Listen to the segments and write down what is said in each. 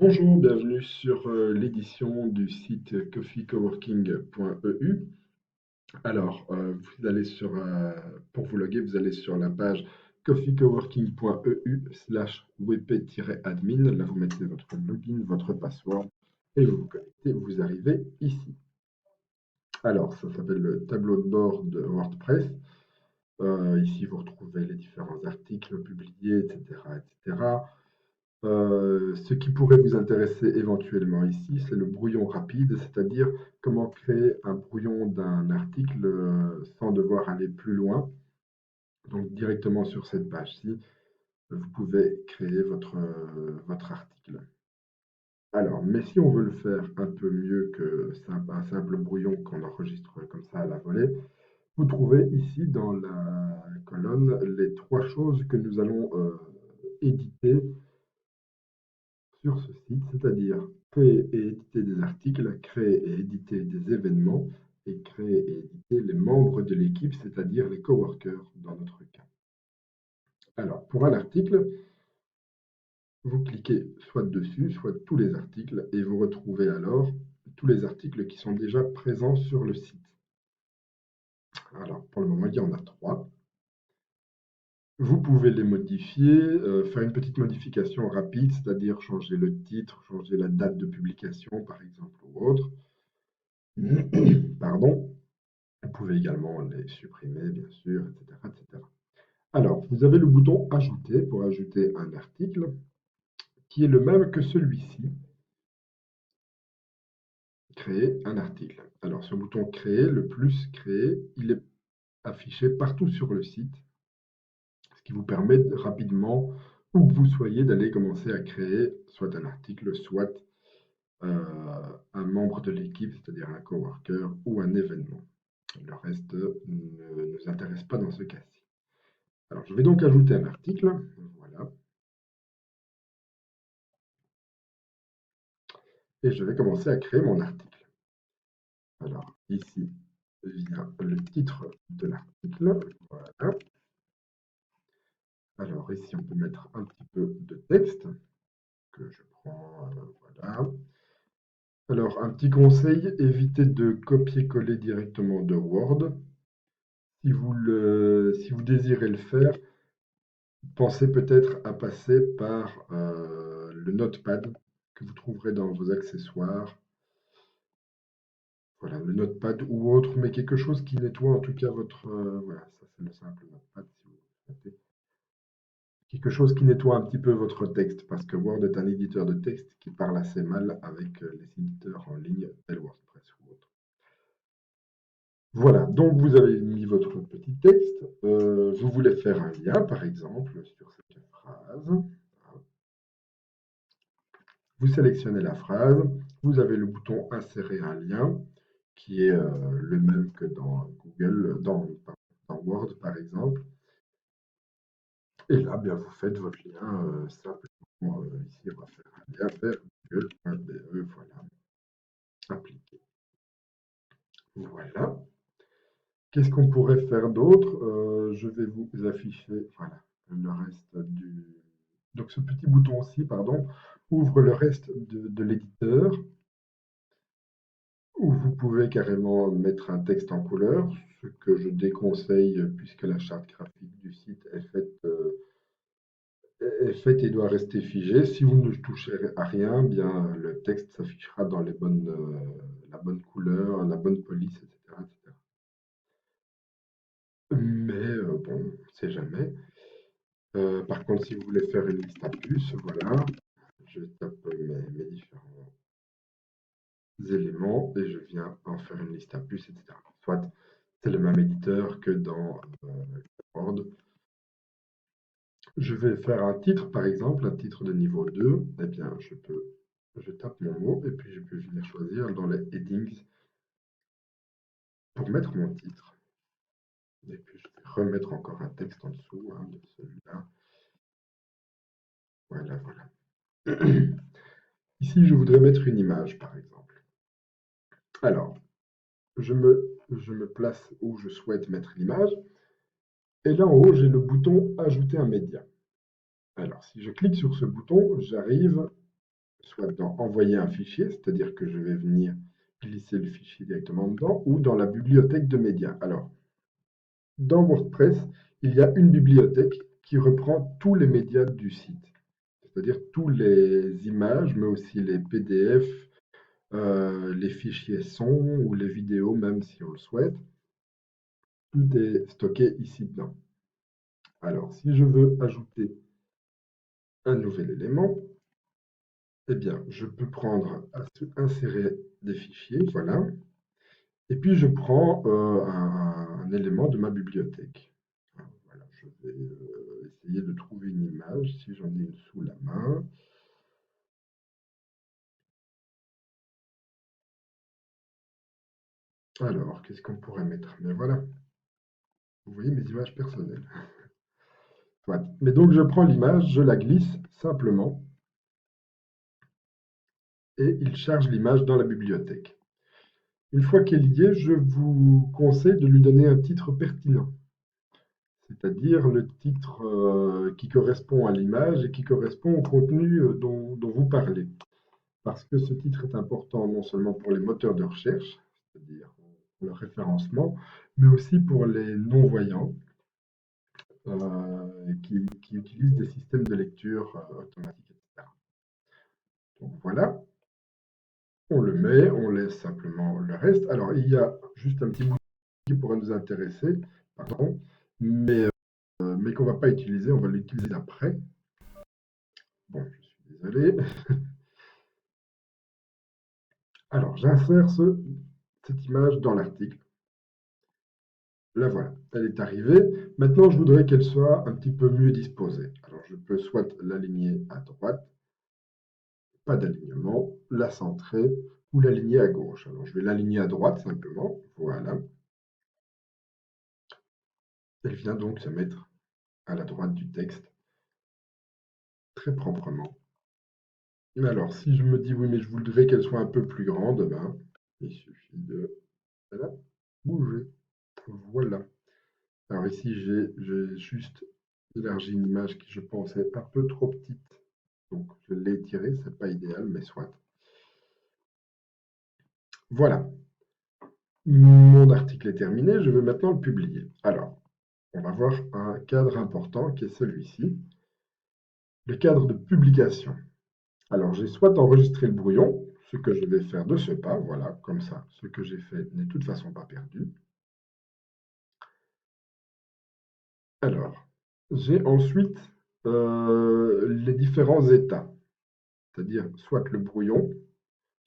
Bonjour, bienvenue sur l'édition du site coffeecoworking.eu. Alors, vous allez pour vous loguer, vous allez sur la page coffeecoworking.eu/wp-admin. Là, vous mettez votre login, votre password et vous vous connectez. Vous arrivez ici. Alors, ça s'appelle le tableau de bord de WordPress. Ici, vous retrouvez les différents articles publiés, etc., etc. Ce qui pourrait vous intéresser éventuellement ici, c'est le brouillon rapide, c'est-à-dire comment créer un brouillon d'un article sans devoir aller plus loin. Donc directement sur cette page-ci, vous pouvez créer votre article. Alors, mais si on veut le faire un peu mieux que un simple brouillon qu'on enregistre comme ça à la volée, vous trouvez ici dans la colonne les trois choses que nous allons éditer sur ce site, c'est-à-dire créer et éditer des articles, créer et éditer des événements et créer et éditer les membres de l'équipe, c'est-à-dire les coworkers dans notre cas. Alors, pour un article, vous cliquez soit dessus, soit tous les articles et vous retrouvez alors tous les articles qui sont déjà présents sur le site. Alors, pour le moment, il y en a trois. Vous pouvez les modifier, faire une petite modification rapide, c'est-à-dire changer le titre, changer la date de publication, par exemple, ou autre. Pardon. Vous pouvez également les supprimer, bien sûr, etc., etc. Alors, vous avez le bouton Ajouter pour ajouter un article qui est le même que celui-ci, Créer un article. Alors, ce bouton Créer, le plus Créer, il est affiché partout sur le site, ce qui vous permet rapidement, où que vous soyez, d'aller commencer à créer soit un article, soit un membre de l'équipe, c'est-à-dire un coworker ou un événement. Le reste ne nous intéresse pas dans ce cas-ci. Alors, je vais donc ajouter un article. Voilà. Et je vais commencer à créer mon article. Alors, ici vient le titre de l'article. Voilà. Alors, ici, on peut mettre un petit peu de texte que je prends. Voilà. Alors, un petit conseil, évitez de copier-coller directement de Word. Si vous désirez le faire, pensez peut-être à passer par le Notepad que vous trouverez dans vos accessoires. Voilà, le Notepad ou autre, mais quelque chose qui nettoie en tout cas votre. Voilà, ça c'est le simple Notepad si vous souhaitez. Quelque chose qui nettoie un petit peu votre texte, parce que Word est un éditeur de texte qui parle assez mal avec les éditeurs en ligne, tels WordPress ou autre. Voilà, donc vous avez mis votre petit texte. Vous voulez faire un lien, par exemple, sur cette phrase. Vous sélectionnez la phrase. Vous avez le bouton Insérer un lien, qui est le même que dans Google, dans Word, par exemple. Et là, bien, vous faites votre lien simplement. Ici, on va faire un lien vers google.be. Voilà, appliquer. Voilà. Qu'est-ce qu'on pourrait faire d'autre? Je vais vous afficher voilà, le reste du. Donc, ce petit bouton-ci, pardon, ouvre le reste de l'éditeur où vous pouvez carrément mettre un texte en couleur, ce que je déconseille puisque la charte graphique du site est faite et doit rester figée. Si vous ne touchez à rien, bien le texte s'affichera dans la bonne couleur, la bonne police, etc., etc. Mais bon, on sait jamais. Par contre, si vous voulez faire une liste à puces, voilà, je tape mes différents éléments et je viens en faire une liste à puces, etc. Soit c'est le même éditeur que dans Word. Je vais faire un titre, par exemple, un titre de niveau 2. Eh bien, je tape mon mot et puis je peux venir choisir dans les headings pour mettre mon titre. Et puis je vais remettre encore un texte en dessous de celui-là. Voilà, voilà. Ici, je voudrais mettre une image, par exemple. Alors, je me place où je souhaite mettre l'image. Et là en haut, j'ai le bouton Ajouter un média. Alors, si je clique sur ce bouton, j'arrive soit dans envoyer un fichier, c'est-à-dire que je vais venir glisser le fichier directement dedans, ou dans la bibliothèque de médias. Alors, dans WordPress, il y a une bibliothèque qui reprend tous les médias du site, c'est-à-dire tous les images, mais aussi les PDF, les fichiers son ou les vidéos, même si on le souhaite. Tout est stocké ici dedans. Alors, si je veux ajouter un nouvel élément, eh bien, je peux prendre, insérer des fichiers, voilà, et puis je prends un élément de ma bibliothèque. Voilà, je vais essayer de trouver une image, si j'en ai une sous la main. Alors, qu'est-ce qu'on pourrait mettre? Mais voilà, vous voyez mes images personnelles. Soit. Mais donc, je prends l'image, je la glisse simplement, et il charge l'image dans la bibliothèque. Une fois qu'elle y est, je vous conseille de lui donner un titre pertinent, c'est-à-dire le titre qui correspond à l'image et qui correspond au contenu dont vous parlez. Parce que ce titre est important non seulement pour les moteurs de recherche, c'est-à-dire pour le référencement, mais aussi pour les non-voyants qui utilisent des systèmes de lecture automatiques, etc. Donc voilà, on le met, on laisse simplement le reste. Alors il y a juste un petit bout qui pourrait nous intéresser, pardon, mais qu'on ne va pas utiliser, on va l'utiliser après. Bon, je suis désolé. Alors, j'insère cette image dans l'article. La voilà, elle est arrivée. Maintenant, je voudrais qu'elle soit un petit peu mieux disposée. Alors, je peux soit l'aligner à droite, pas d'alignement, la centrer ou l'aligner à gauche. Alors, je vais l'aligner à droite simplement. Voilà. Elle vient donc se mettre à la droite du texte, très proprement. Mais alors, si je me dis oui, mais je voudrais qu'elle soit un peu plus grande, ben, il suffit de la bouger. Voilà. Alors ici, j'ai juste élargi une image qui, je pense, est un peu trop petite. Donc, je l'ai étirée, c'est pas idéal, mais soit. Voilà. Mon article est terminé, je vais maintenant le publier. Alors, on va voir un cadre important qui est celui-ci, le cadre de publication. Alors, j'ai soit enregistré le brouillon, ce que je vais faire de ce pas, voilà, comme ça, ce que j'ai fait n'est de toute façon pas perdu. Alors, j'ai ensuite les différents états, c'est-à-dire soit le brouillon,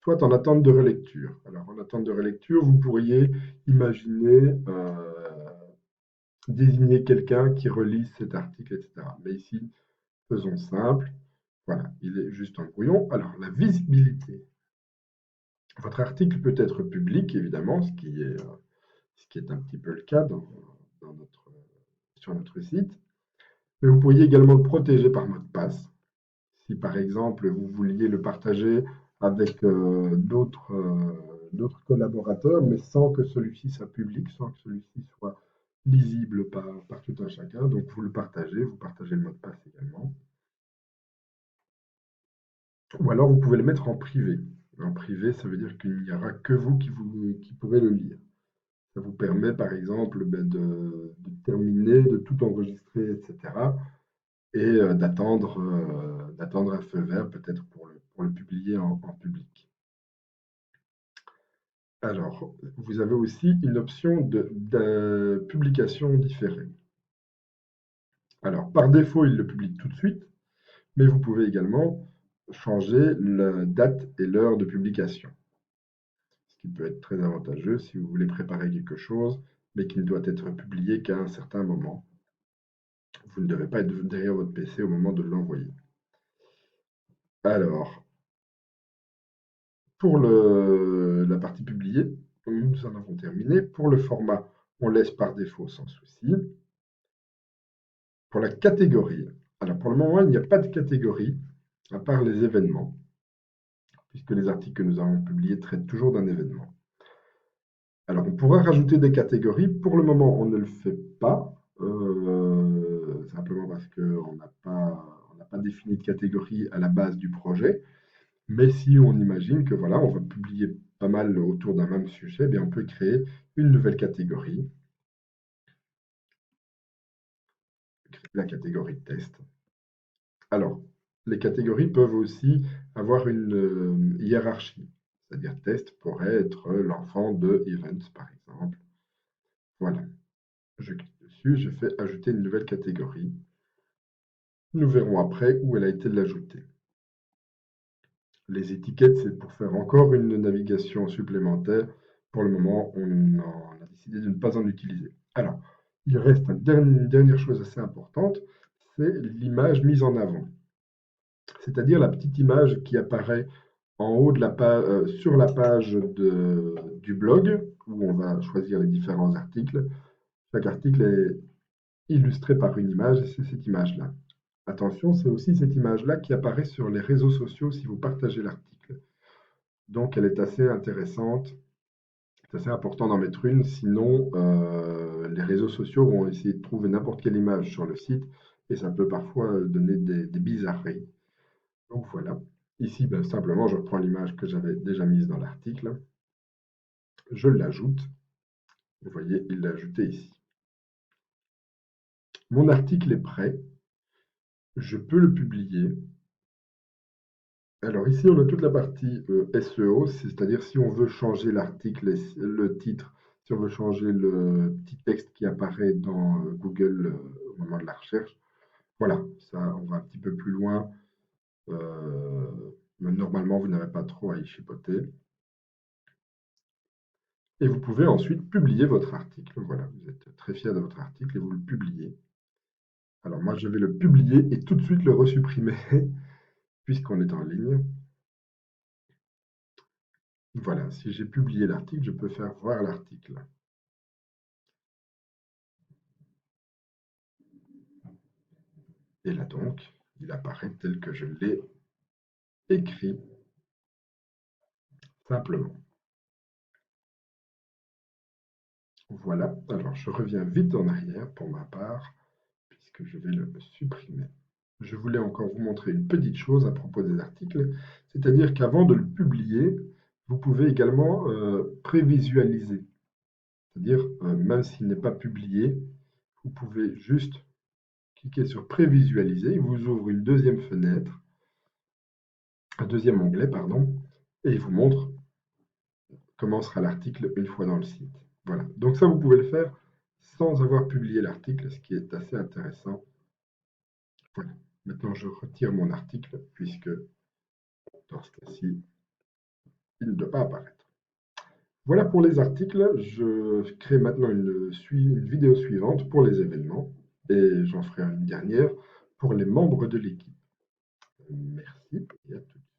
soit en attente de relecture. Alors, en attente de relecture, vous pourriez imaginer désigner quelqu'un qui relise cet article, etc. Mais ici, faisons simple. Voilà, il est juste en brouillon. Alors, la visibilité. Votre article peut être public, évidemment, ce qui est un petit peu le cas sur notre site. Mais vous pourriez également le protéger par mot de passe. Si par exemple vous vouliez le partager avec d'autres collaborateurs, mais sans que celui-ci soit public, sans que celui-ci soit lisible par tout un chacun. Donc vous partagez le mot de passe également. Ou alors vous pouvez le mettre en privé. En privé, ça veut dire qu'il n'y aura que vous qui pourrez le lire. Ça vous permet par exemple de terminer, de tout enregistrer, etc. Et d'attendre un feu vert peut-être pour le publier en public. Alors, vous avez aussi une option de publication différée. Alors, par défaut, il le publie tout de suite, mais vous pouvez également changer la date et l'heure de publication, ce qui peut être très avantageux si vous voulez préparer quelque chose, mais qui ne doit être publié qu'à un certain moment. Vous ne devez pas être derrière votre PC au moment de l'envoyer. Alors, pour la partie publiée, nous en avons terminé. Pour le format, on laisse par défaut sans souci. Pour la catégorie, alors pour le moment, il n'y a pas de catégorie, à part les événements, puisque les articles que nous avons publiés traitent toujours d'un événement. Alors, on pourrait rajouter des catégories. Pour le moment, on ne le fait pas, simplement parce qu'on n'a pas défini de catégorie à la base du projet. Mais si on imagine que voilà, on va publier pas mal autour d'un même sujet, eh bien on peut créer une nouvelle catégorie, créer la catégorie test. Alors, les catégories peuvent aussi avoir une hiérarchie, c'est-à-dire test pourrait être l'enfant de events par exemple. Voilà, je clique dessus, je fais ajouter une nouvelle catégorie. Nous verrons après où elle a été ajoutée. Les étiquettes, c'est pour faire encore une navigation supplémentaire. Pour le moment, on a décidé de ne pas en utiliser. Alors, il reste une dernière chose assez importante, c'est l'image mise en avant. C'est-à-dire la petite image qui apparaît en haut de la page, sur la page du blog, où on va choisir les différents articles. Chaque article est illustré par une image, et c'est cette image-là. Attention, c'est aussi cette image-là qui apparaît sur les réseaux sociaux si vous partagez l'article. Donc, elle est assez intéressante. C'est assez important d'en mettre une, sinon les réseaux sociaux vont essayer de trouver n'importe quelle image sur le site et ça peut parfois donner des bizarreries. Donc voilà. Ici, ben, simplement, je reprends l'image que j'avais déjà mise dans l'article. Je l'ajoute. Vous voyez, il l'a ajouté ici. Mon article est prêt. Je peux le publier. Alors ici, on a toute la partie SEO, c'est-à-dire si on veut changer l'article, le titre, si on veut changer le petit texte qui apparaît dans Google au moment de la recherche. Voilà, ça, on va un petit peu plus loin. Mais normalement, vous n'avez pas trop à y chipoter. Et vous pouvez ensuite publier votre article. Voilà, vous êtes très fier de votre article et vous le publiez. Alors moi, je vais le publier et tout de suite le resupprimer puisqu'on est en ligne. Voilà, si j'ai publié l'article, je peux faire voir l'article. Et là donc, il apparaît tel que je l'ai écrit simplement. Voilà, alors je reviens vite en arrière pour ma part, puisque je vais le supprimer. Je voulais encore vous montrer une petite chose à propos des articles, c'est-à-dire qu'avant de le publier, vous pouvez également prévisualiser. C'est-à-dire, même s'il n'est pas publié, vous pouvez juste cliquer sur prévisualiser, il vous ouvre une deuxième fenêtre, un deuxième onglet, pardon, et il vous montre comment sera l'article une fois dans le site. Voilà. Donc ça, vous pouvez le faire sans avoir publié l'article, ce qui est assez intéressant. Voilà. Maintenant, je retire mon article puisque dans ce cas-ci, il ne doit pas apparaître. Voilà pour les articles. Je crée maintenant une vidéo suivante pour les événements et j'en ferai une dernière pour les membres de l'équipe. Merci et à tout de suite.